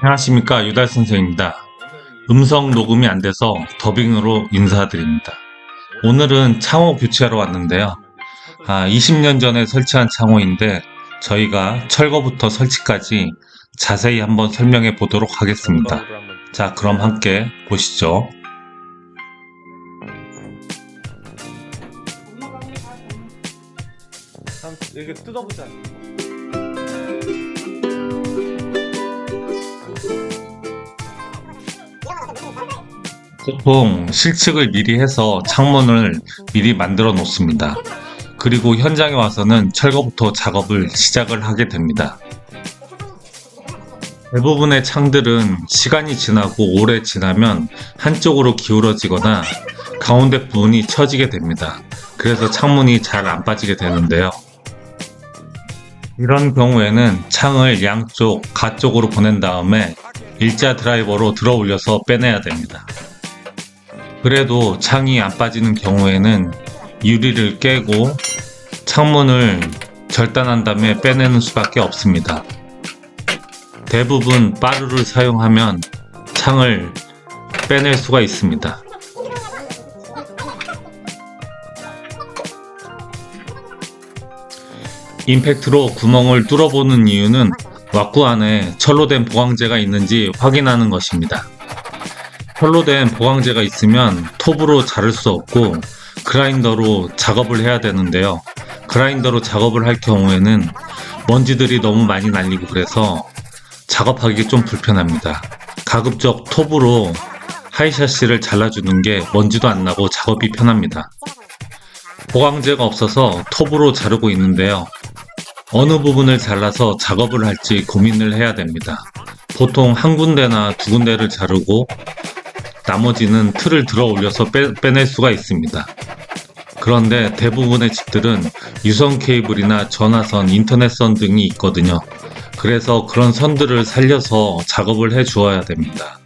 안녕하십니까, 유달 선생입니다. 음성 녹음이 안 돼서 더빙으로 인사드립니다. 오늘은 창호 교체하러 왔는데요. 20년 전에 설치한 창호인데 저희가 철거부터 설치까지 자세히 한번 설명해 보도록 하겠습니다. 자, 그럼 함께 보시죠. 이렇게 뜯어보자. 보통 실측을 미리 해서 창문을 미리 만들어 놓습니다. 그리고 현장에 와서는 철거부터 작업을 시작을 하게 됩니다. 대부분의 창들은 시간이 지나고 오래 지나면 한쪽으로 기울어지거나 가운데 부분이 처지게 됩니다. 그래서 창문이 잘 안 빠지게 되는데요. 이런 경우에는 창을 양쪽 가쪽으로 보낸 다음에 일자 드라이버로 들어 올려서 빼내야 됩니다. 그래도 창이 안 빠지는 경우에는 유리를 깨고 창문을 절단한 다음에 빼내는 수밖에 없습니다. 대부분 빠루를 사용하면 창을 빼낼 수가 있습니다. 임팩트로 구멍을 뚫어보는 이유는 왁구 안에 철로 된 보강재가 있는지 확인하는 것입니다. 철로 된 보강재가 있으면 톱으로 자를 수 없고 그라인더로 작업을 해야 되는데요. 그라인더로 작업을 할 경우에는 먼지들이 너무 많이 날리고 그래서 작업하기 좀 불편합니다. 가급적 톱으로 하이샤시를 잘라주는 게 먼지도 안 나고 작업이 편합니다. 보강재가 없어서 톱으로 자르고 있는데요. 어느 부분을 잘라서 작업을 할지 고민을 해야 됩니다. 보통 한 군데나 두 군데를 자르고 나머지는 틀을 들어 올려서 빼낼 수가 있습니다. 그런데 대부분의 집들은 유선 케이블이나 전화선, 인터넷선 등이 있거든요. 그래서 그런 선들을 살려서 작업을 해 주어야 됩니다.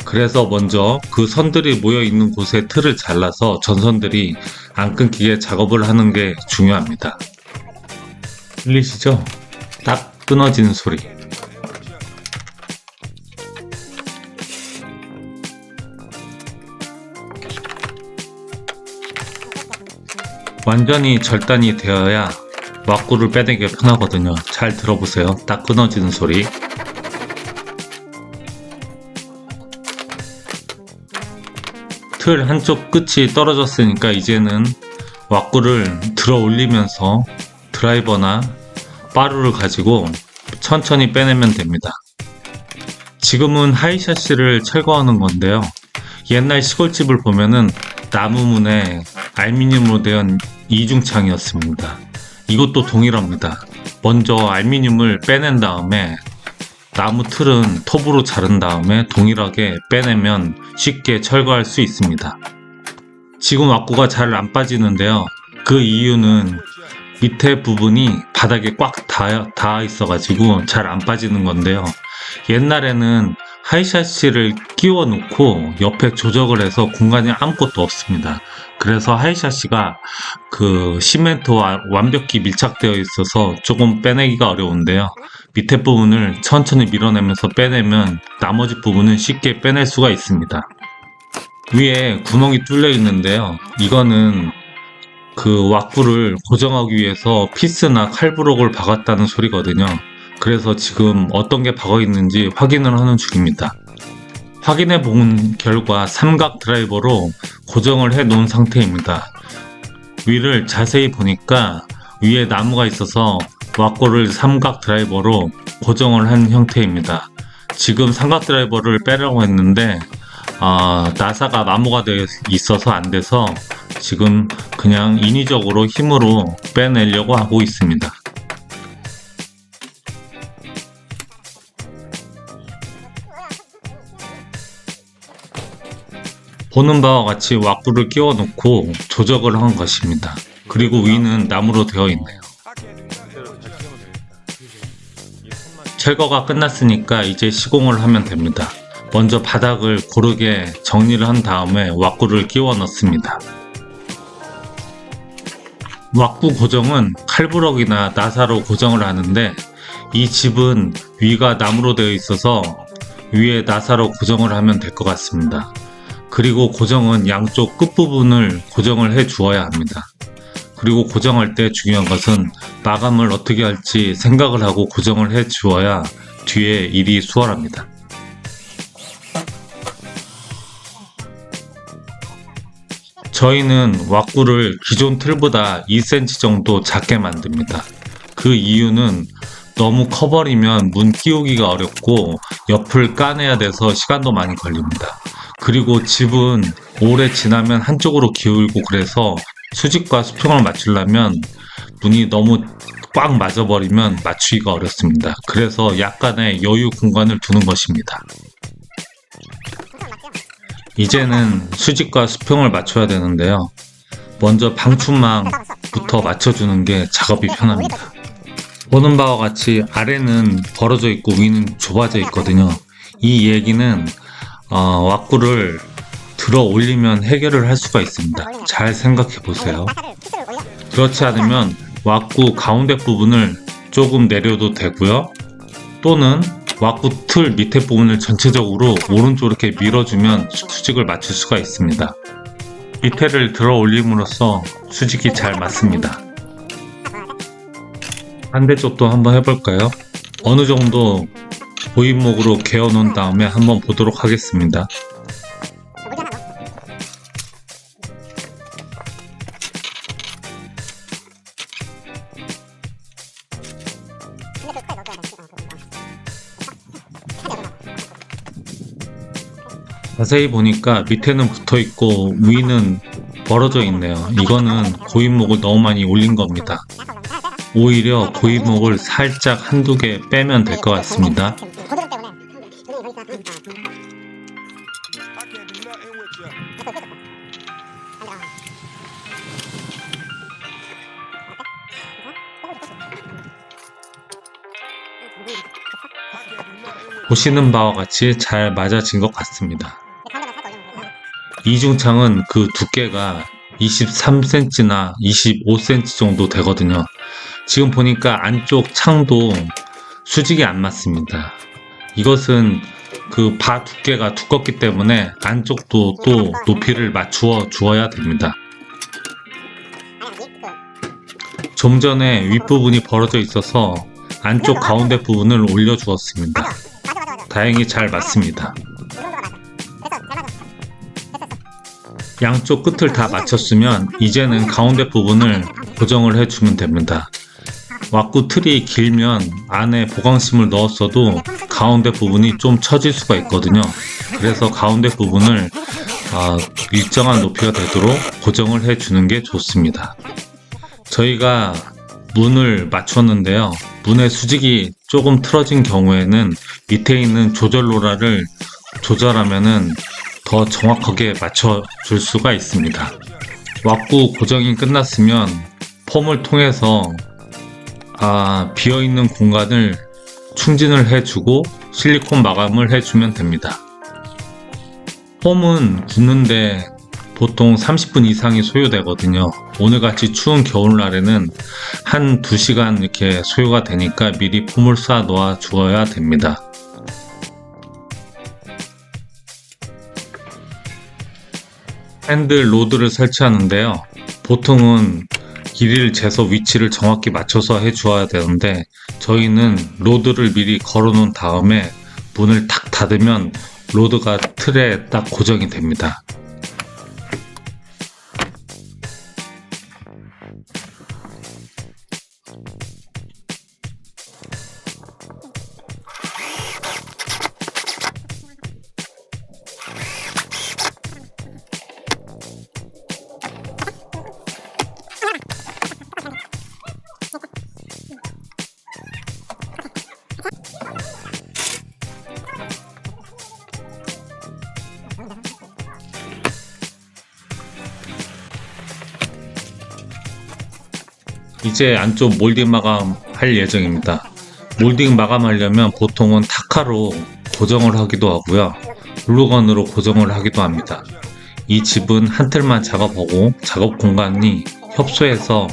그래서 먼저 그 선들이 모여 있는 곳에 틀을 잘라서 전선들이 안 끊기게 작업을 하는 게 중요합니다. 들리시죠? 딱 끊어지는 소리. 완전히 절단이 되어야 왁구를 빼내기 편하거든요. 잘 들어보세요. 딱 끊어지는 소리. 틀 한쪽 끝이 떨어졌으니까 이제는 왁구를 들어 올리면서 드라이버나 빠루를 가지고 천천히 빼내면 됩니다. 지금은 하이샤시를 철거하는 건데요. 옛날 시골집을 보면은 나무문에 알루미늄으로 된 이중창이었습니다. 이것도 동일합니다. 먼저 알루미늄을 빼낸 다음에 나무 틀은 톱으로 자른 다음에 동일하게 빼내면 쉽게 철거할 수 있습니다. 지금 왁구가 잘 안 빠지는데요. 그 이유는 밑에 부분이 바닥에 꽉 닿아 있어가지고 잘 안 빠지는 건데요. 옛날에는 하이샤시를 끼워 놓고 옆에 조적을 해서 공간이 아무것도 없습니다. 그래서 하이샤시가 그 시멘트와 완벽히 밀착되어 있어서 조금 빼내기가 어려운데요. 밑에 부분을 천천히 밀어내면서 빼내면 나머지 부분은 쉽게 빼낼 수가 있습니다. 위에 구멍이 뚫려 있는데요. 이거는 그 왁구를 고정하기 위해서 피스나 칼부록을 박았다는 소리거든요. 그래서 지금 어떤 게 박아 있는지 확인을 하는 중입니다. 확인해 본 결과 삼각 드라이버로 고정을 해 놓은 상태입니다. 위를 자세히 보니까 위에 나무가 있어서 왁구를 삼각 드라이버로 고정을 한 형태입니다. 지금 삼각 드라이버를 빼려고 했는데 나사가 마모가 되어 있어서 안 돼서 지금 그냥 인위적으로 힘으로 빼내려고 하고 있습니다. 보는 바와 같이 왁구를 끼워 놓고 조적을 한 것입니다. 그리고 위는 나무로 되어 있네요. 철거가 끝났으니까 이제 시공을 하면 됩니다. 먼저 바닥을 고르게 정리를 한 다음에 왁구를 끼워 넣습니다. 왁구 고정은 칼부럭이나 나사로 고정을 하는데, 이 집은 위가 나무로 되어 있어서 위에 나사로 고정을 하면 될 것 같습니다. 그리고 고정은 양쪽 끝부분을 고정을 해 주어야 합니다. 그리고 고정할 때 중요한 것은 마감을 어떻게 할지 생각을 하고 고정을 해 주어야 뒤에 일이 수월합니다. 저희는 왁구를 기존 틀보다 2cm 정도 작게 만듭니다. 그 이유는 너무 커버리면 문 끼우기가 어렵고 옆을 까내야 돼서 시간도 많이 걸립니다. 그리고 집은 오래 지나면 한쪽으로 기울고, 그래서 수직과 수평을 맞추려면 문이 너무 꽉 맞아버리면 맞추기가 어렵습니다. 그래서 약간의 여유 공간을 두는 것입니다. 이제는 수직과 수평을 맞춰야 되는데요. 먼저 방충망부터 맞춰주는 게 작업이 편합니다. 보는 바와 같이 아래는 벌어져 있고 위는 좁아져 있거든요. 이 얘기는 왁구를 들어 올리면 해결을 할 수가 있습니다. 잘 생각해 보세요. 그렇지 않으면 왁구 가운데 부분을 조금 내려도 되고요. 또는 왁구 틀 밑에 부분을 전체적으로 오른쪽으로 이렇게 밀어주면 수직을 맞출 수가 있습니다. 밑에를 들어 올림으로써 수직이 잘 맞습니다. 반대쪽도 한번 해볼까요? 어느 정도 고인목으로 개어 놓은 다음에 한번 보도록 하겠습니다. 자세히 보니까 밑에는 붙어 있고 위는 벌어져 있네요. 이거는 고인목을 너무 많이 올린 겁니다. 오히려 고인목을 살짝 한두 개 빼면 될 것 같습니다. 보시는 바와 같이 잘 맞아진 것 같습니다. 이중창은 그 두께가 23cm나 25cm 정도 되거든요. 지금 보니까 안쪽 창도 수직이 안 맞습니다. 이것은 그 바 두께가 두껍기 때문에 안쪽도 또 높이를 맞추어 주어야 됩니다. 좀 전에 윗부분이 벌어져 있어서 안쪽 가운데 부분을 올려 주었습니다. 다행히 잘 맞습니다. 양쪽 끝을 다 맞췄으면 이제는 가운데 부분을 고정을 해주면 됩니다. 왁구 틀이 길면 안에 보강심을 넣었어도 가운데 부분이 좀 처질 수가 있거든요. 그래서 가운데 부분을 일정한 높이가 되도록 고정을 해주는 게 좋습니다. 저희가 문을 맞췄는데요. 문의 수직이 조금 틀어진 경우에는 밑에 있는 조절 로라를 조절하면은 더 정확하게 맞춰줄 수가 있습니다. 왁구 고정이 끝났으면 폼을 통해서 비어있는 공간을 충진을 해주고 실리콘 마감을 해주면 됩니다. 폼은 굳는데 보통 30분 이상이 소요되거든요. 오늘같이 추운 겨울날에는 한 2시간 이렇게 소요가 되니까 미리 폼을 쌓아 놓아 주어야 됩니다. 핸들 로드를 설치하는데요. 보통은 길이를 재서 위치를 정확히 맞춰서 해주어야 되는데 저희는 로드를 미리 걸어 놓은 다음에 문을 탁 닫으면 로드가 틀에 딱 고정이 됩니다. 이제 안쪽 몰딩 마감 할 예정입니다. 몰딩 마감하려면 보통은 타카로 고정을 하기도 하고요. 글루건으로 고정을 하기도 합니다. 이 집은 한 틀만 작업하고 작업 공간이 협소해서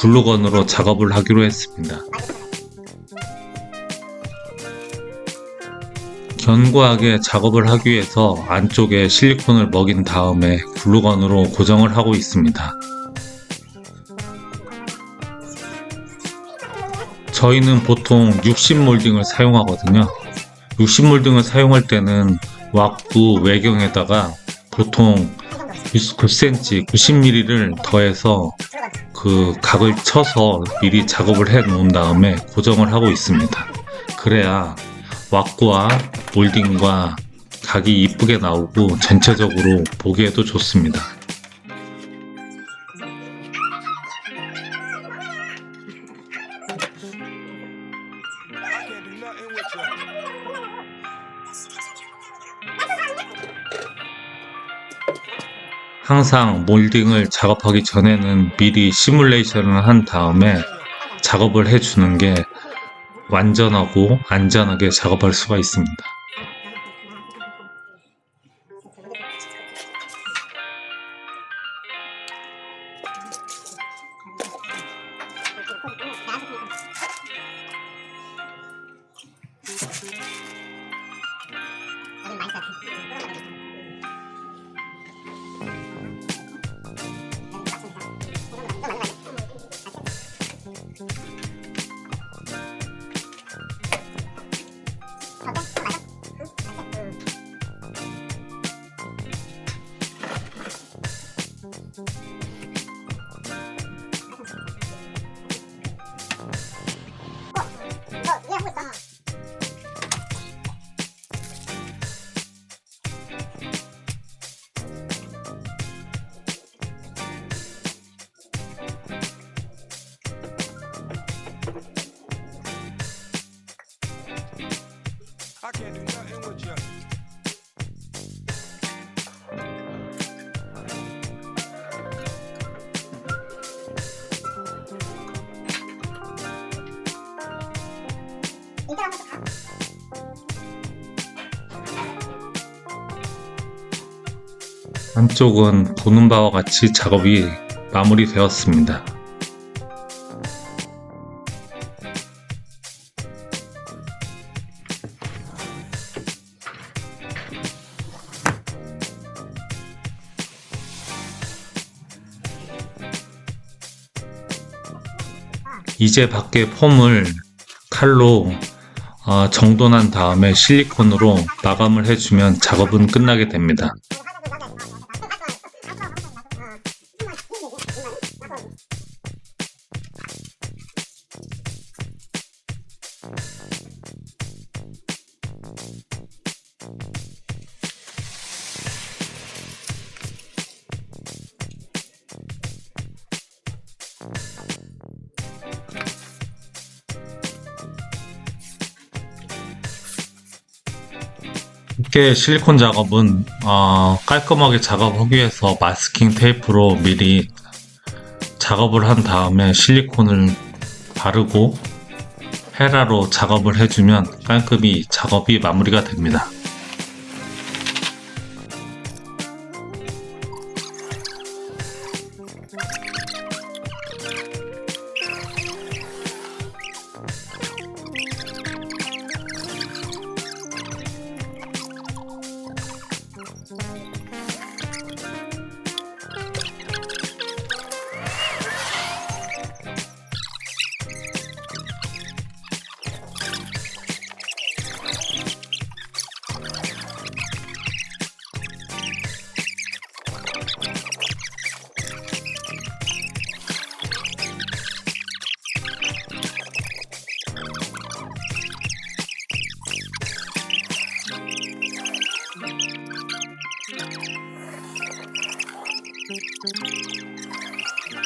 글루건으로 작업을 하기로 했습니다. 견고하게 작업을 하기 위해서 안쪽에 실리콘을 먹인 다음에 글루건으로 고정을 하고 있습니다. 저희는 보통 60몰딩을 사용하거든요. 60몰딩을 사용할 때는 왁구 외경에다가 보통 9cm, 90mm를 더해서 그 각을 쳐서 미리 작업을 해 놓은 다음에 고정을 하고 있습니다. 그래야 왁구와 몰딩과 각이 이쁘게 나오고 전체적으로 보기에도 좋습니다. 항상 몰딩을 작업하기 전에는 미리 시뮬레이션을 한 다음에 작업을 해주는 게 완전하고 안전하게 작업할 수가 있습니다. I can't do nothing with you. 한쪽은 보는 바와 같이 작업이 마무리되었습니다. 이제 밖에 폼을 칼로 정돈한 다음에 실리콘으로 마감을 해주면 작업은 끝나게 됩니다. 이렇게 실리콘 작업은 깔끔하게 작업하기 위해서 마스킹 테이프로 미리 작업을 한 다음에 실리콘을 바르고 헤라로 작업을 해주면 깔끔히 작업이 마무리가 됩니다.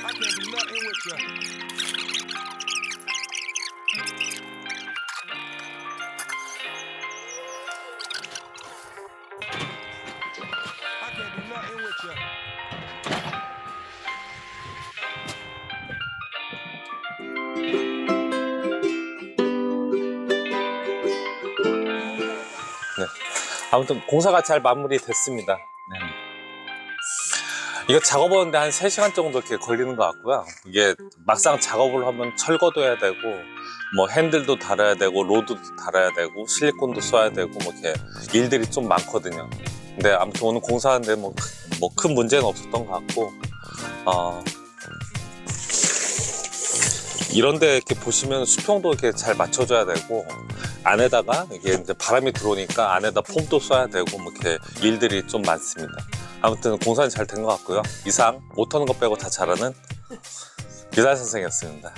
I can't do nothing with you. I can't do nothing with you. 아무튼 공사가 잘 마무리됐습니다. 이거 작업하는데 한 3시간 정도 이렇게 걸리는 것 같고요. 이게 막상 작업을 하면 철거도 해야 되고, 뭐 핸들도 달아야 되고, 로드도 달아야 되고, 실리콘도 써야 되고, 뭐 이렇게 일들이 좀 많거든요. 근데 아무튼 오늘 공사하는데 뭐 큰 문제는 없었던 것 같고, 이런데 이렇게 보시면 수평도 이렇게 잘 맞춰줘야 되고, 안에다가 이게 이제 바람이 들어오니까 안에다 폼도 써야 되고, 뭐 이렇게 일들이 좀 많습니다. 아무튼 공사는 잘 된 것 같고요. 이상 못하는 것 빼고 다 잘하는 유달 선생이었습니다.